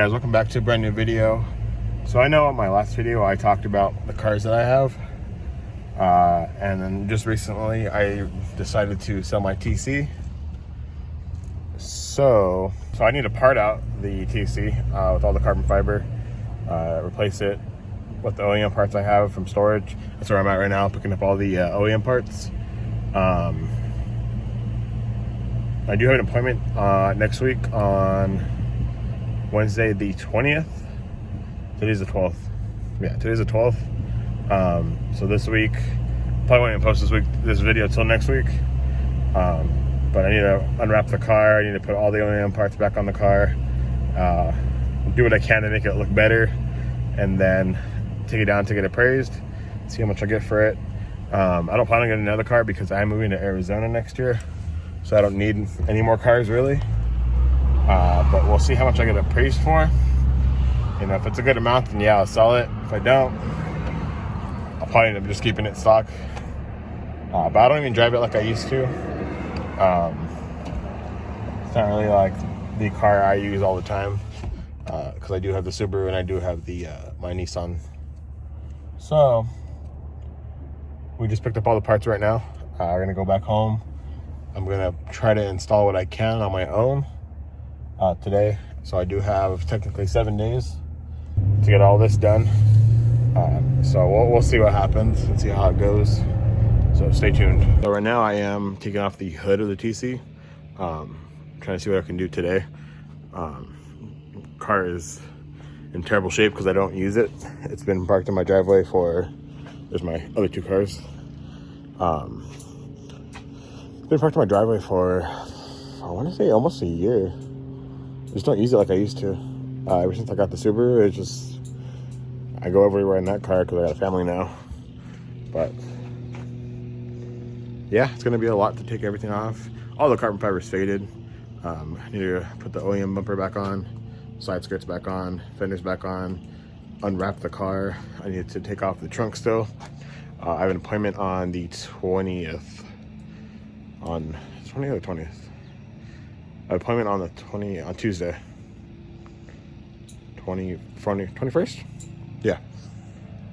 guys, welcome back to a brand new video. So I know in my last video I talked about the cars that I have, and then just recently I decided to sell my TC. So I need to part out the TC with all the carbon fiber, replace it with the OEM parts I have from storage. That's where I'm at right now, picking up all the OEM parts. I do have an appointment next week on Wednesday the 20th. Today's the 12th. Yeah, today's the 12th. So this week, probably won't even post this video till next week. But I need to unwrap the car. I need to put all the OEM parts back on the car. Do what I can to make it look better, and then take it down to get appraised. See how much I get for it. I don't plan on getting another car because I'm moving to Arizona next year, so I don't need any more cars really. But we'll see how much I get appraised for. You know, if it's a good amount, then yeah, I'll sell it. If I don't, I'll probably end up just keeping it stock. But I don't even drive it like I used to. It's not really like the car I use all the time, because I do have the Subaru and I do have the my Nissan. So we just picked up all the parts right now. We're gonna go back home. I'm gonna try to install what I can on my own today. So I do have technically 7 days to get all this done. So we'll see what happens and see how it goes. So stay tuned. So right now I am taking off the hood of the TC. Trying to see what I can do today. Car is in terrible shape because I don't use it. It's been parked in my driveway for, there's my other two cars. It's been parked in my driveway for, I want to say almost a year. I just don't use it like I used to. Ever since I got the Subaru, it's just, I go everywhere in that car because I got a family now. But yeah, it's gonna be a lot to take everything off. All the carbon fiber is faded. I need to put the OEM bumper back on, side skirts back on, fenders back on, unwrap the car. I need to take off the trunk still. I have an appointment on the 20th. On 20th or 20th? An appointment on the on Tuesday. 21st? Yeah.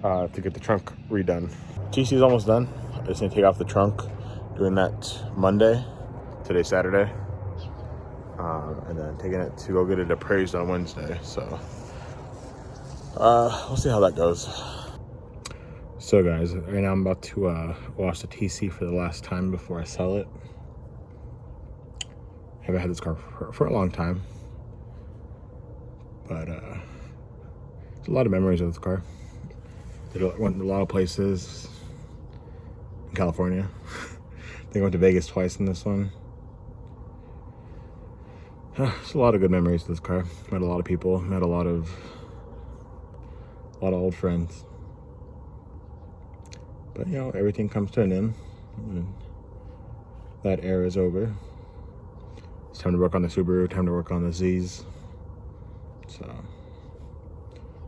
To get the trunk redone. TC is almost done. I just need to take off the trunk. Doing that Monday. Today's Saturday. And then taking it to go get it appraised on Wednesday. So we'll see how that goes. So guys, right now I'm about to wash the TC for the last time before I sell it. I haven't had this car for a long time, but there's a lot of memories of this car. Went to a lot of places in California. I think I went to Vegas twice in this one. There's a lot of good memories of this car. Met a lot of people, met a lot of old friends. But you know, everything comes to an end. And that era is over. It's time to work on the Subaru, time to work on the Z's. So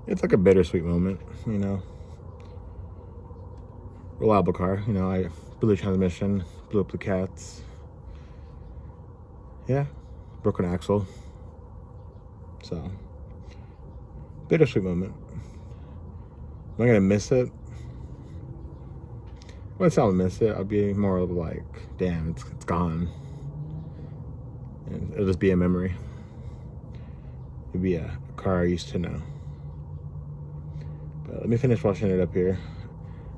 it's like a bittersweet moment, you know. Reliable car, you know. I blew the transmission, blew up the cats. Yeah, broken axle. So bittersweet moment. Am I gonna miss it? Well, it's not gonna miss it. I'll be more of like, damn, it's gone. And it'll just be a memory. It'll be a car I used to know. But let me finish washing it up here.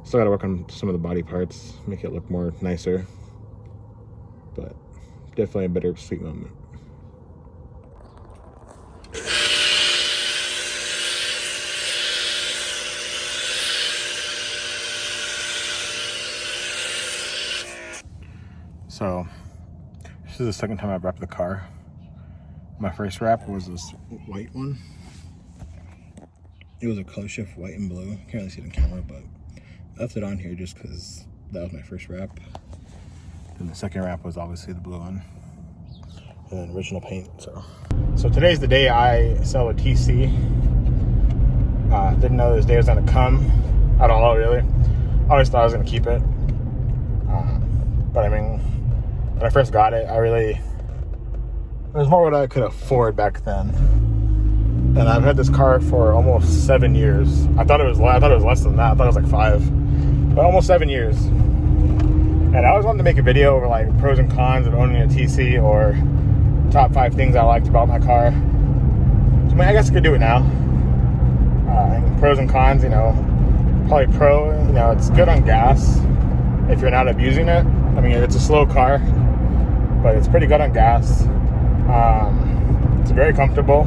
Still gotta work on some of the body parts, make it look more nicer. But definitely a bittersweet moment. So this is the second time I've wrapped the car. My first wrap was this white one. It was a color shift white and blue. Can't really see it on camera, but I left it on here just because that was my first wrap. Then the second wrap was obviously the blue one. And then original paint, So today's the day I sell a TC. Didn't know this day was gonna come at all, really. I always thought I was gonna keep it. But I mean, when I first got it, it was more what I could afford back then. and I've had this car for almost 7 years. I thought it was less than that. I thought it was like 5, but almost 7 years. And I always wanted to make a video over like pros and cons of owning a TC, or top 5 things I liked about my car. So, I mean, I guess I could do it now. And pros and cons, you know, probably pro, you know, it's good on gas if you're not abusing it. I mean, it's a slow car, but it's pretty good on gas. It's very comfortable.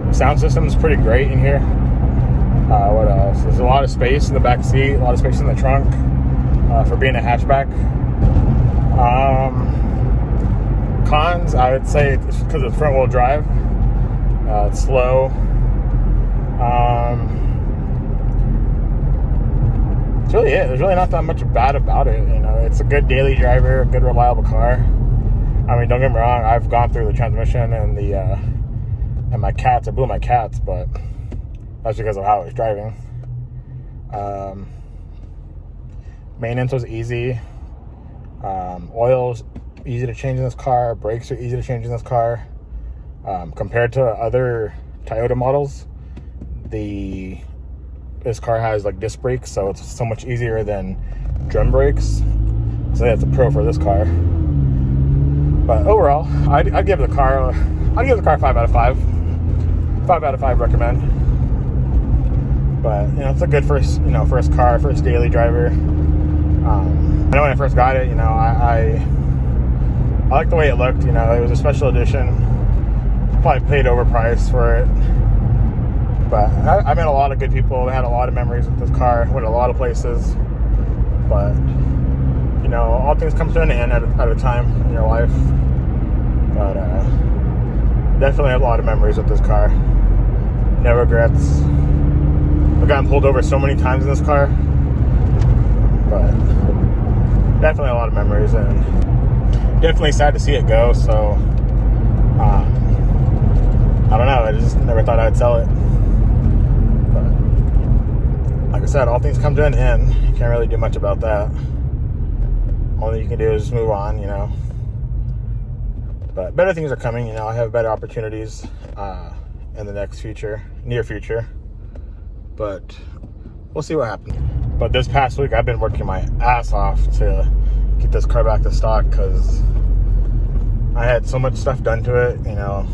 The sound system is pretty great in here. What else? There's a lot of space in the back seat, a lot of space in the trunk for being a hatchback. Cons, I would say it's because it's front wheel drive. It's slow. That's really it. There's really not that much bad about it. You know, it's a good daily driver, a good reliable car. I mean, don't get me wrong, I've gone through the transmission and the and my cats. I blew my cats, but that's because of how I was driving. Maintenance was easy. Oil's easy to change in this car. Brakes are easy to change in this car. Compared to other Toyota models, this car has like disc brakes, so it's so much easier than drum brakes. So that's a pro for this car. But overall, I'd give the car 5 out of 5. 5 out of 5 recommend. But you know, it's a good first car, first daily driver. I know when I first got it, you know, I liked the way it looked. You know, it was a special edition. Probably paid overpriced for it. But I met a lot of good people. I had a lot of memories with this car. Went a lot of places. But you know, all things come to an end at a time in your life. But definitely have a lot of memories with this car. No regrets. I've gotten pulled over so many times in this car. But definitely a lot of memories, and definitely sad to see it go. So I don't know. I just never thought I'd sell it. But like I said, all things come to an end. You can't really do much about that. All you can do is just move on, you know. But better things are coming, you know. I have better opportunities in the near future. But we'll see what happens. But this past week, I've been working my ass off to get this car back to stock, because I had so much stuff done to it, you know.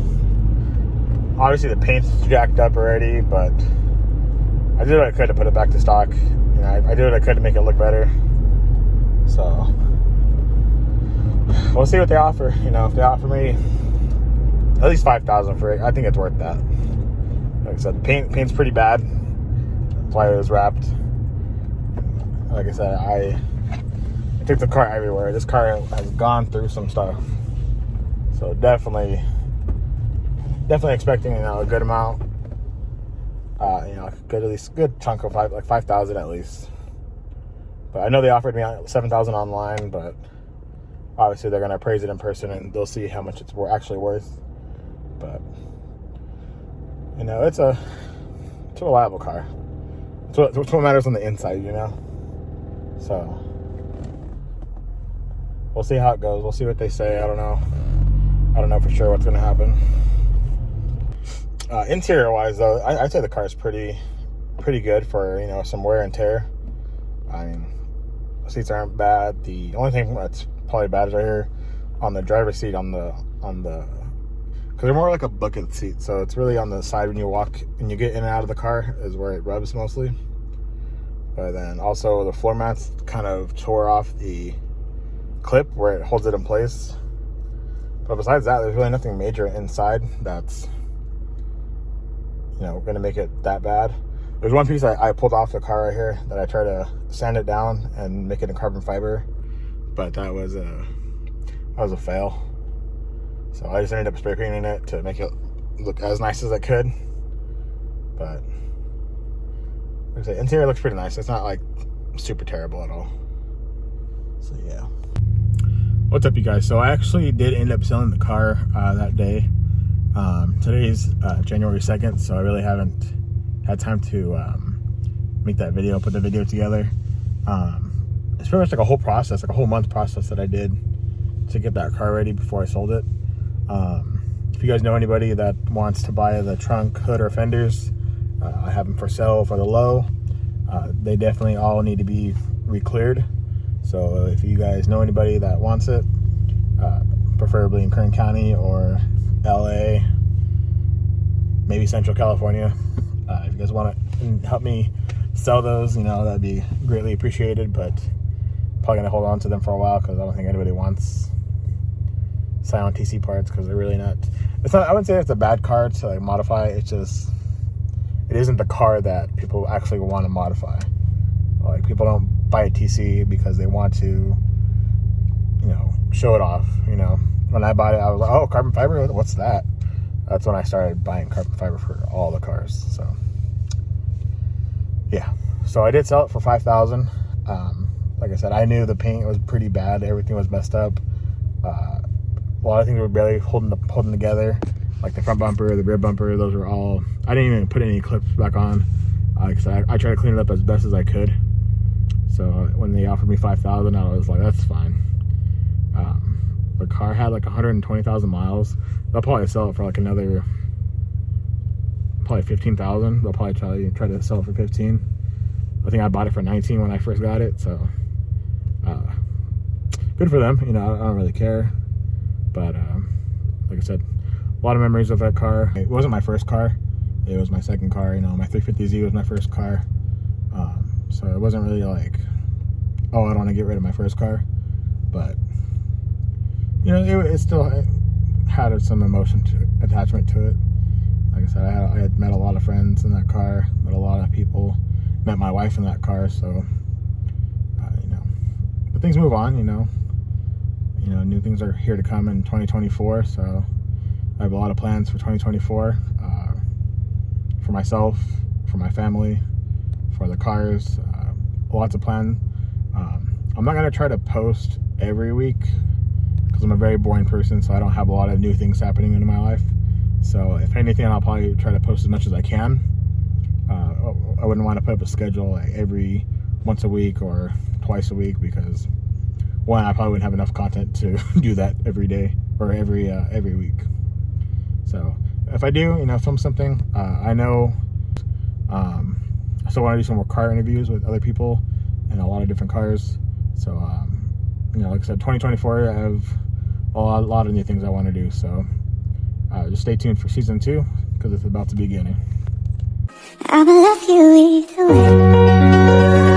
Obviously, the paint's jacked up already, but I did what I could to put it back to stock. You know, I did what I could to make it look better. So we'll see what they offer. You know, if they offer me at least $5,000 for it, I think it's worth that. Like I said, the paint's pretty bad. That's why it was wrapped. Like I said, I took the car everywhere. This car has gone through some stuff. So definitely expecting, you know, a good amount. You know, good chunk of like 5,000 at least. But I know they offered me 7,000 online, but obviously they're gonna appraise it in person and they'll see how much it's actually worth. But you know, it's a reliable car. It's what matters on the inside, you know. So we'll see how it goes. We'll see what they say. I don't know for sure what's gonna happen. Interior wise though, I'd say the car is pretty good for, you know, some wear and tear. I mean, the seats aren't bad. The only thing that's probably bad is right here on the driver's seat, on the because they're more like a bucket seat, so it's really on the side when you get in and out of the car is where it rubs mostly. But then also the floor mats kind of tore off the clip where it holds it in place. But besides that, there's really nothing major inside that's, you know, going to make it that bad. There's one piece I pulled off the car right here that I tried to sand it down and make it in carbon fiber, but that was a fail. So I just ended up spray painting it to make it look as nice as I could. But like I said, interior looks pretty nice. It's not like super terrible at all. So yeah. What's up, you guys? So I actually did end up selling the car that day. Today's January 2nd, so I really haven't had time to make that video, put the video together. It's pretty much like a whole process, like a whole month process that I did to get that car ready before I sold it. If you guys know anybody that wants to buy the trunk, hood, or fenders, I have them for sale for the low. They definitely all need to be re-cleared. So if you guys know anybody that wants it, preferably in Kern County or LA, maybe Central California, if you guys want to help me sell those, you know, that'd be greatly appreciated. But probably gonna hold on to them for a while because I don't think anybody wants Scion TC parts, because they're really not. It's not. I wouldn't say it's a bad car to like modify. It's just it isn't the car that people actually want to modify. Like, people don't buy a TC because they want to, you know, show it off. You know, when I bought it, I was like, oh, carbon fiber, what's that? That's when I started buying carbon fiber for all the cars. So yeah, so I did sell it for $5,000. Like I said, I knew the paint was pretty bad. Everything was messed up. A lot of things were barely holding together, like the front bumper, the rear bumper. Those were all. I didn't even put any clips back on. Like I said, I tried to clean it up as best as I could. So when they offered me $5,000, I was like, that's fine. The car had like 120,000 miles. They'll probably sell it for like another, probably 15,000. They'll probably try to sell it for 15. I think I bought it for 19 when I first got it. So good for them. You know, I don't really care. But like I said, a lot of memories of that car. It wasn't my first car. It was my second car. You know, my 350Z was my first car. So it wasn't really like, oh, I don't want to get rid of my first car. But, you know, it still had some attachment to it. Like I said, I had met a lot of friends in that car, met a lot of people, met my wife in that car. So, you know, but things move on, you know. You know, new things are here to come in 2024, so I have a lot of plans for 2024 for myself, for my family, for the cars, lots of plans. I'm not going to try to post every week because I'm a very boring person, so I don't have a lot of new things happening in my life. So if anything, I'll probably try to post as much as I can. I wouldn't want to put up a schedule like every once a week or twice a week, because one, I probably wouldn't have enough content to do that every day or every week. So if I do, you know, film something, I know I still want to do some more car interviews with other people and a lot of different cars. So, you know, like I said, 2024, I have a lot of new things I want to do. So just stay tuned for season 2 because it's about to begin. I'ma love you either way.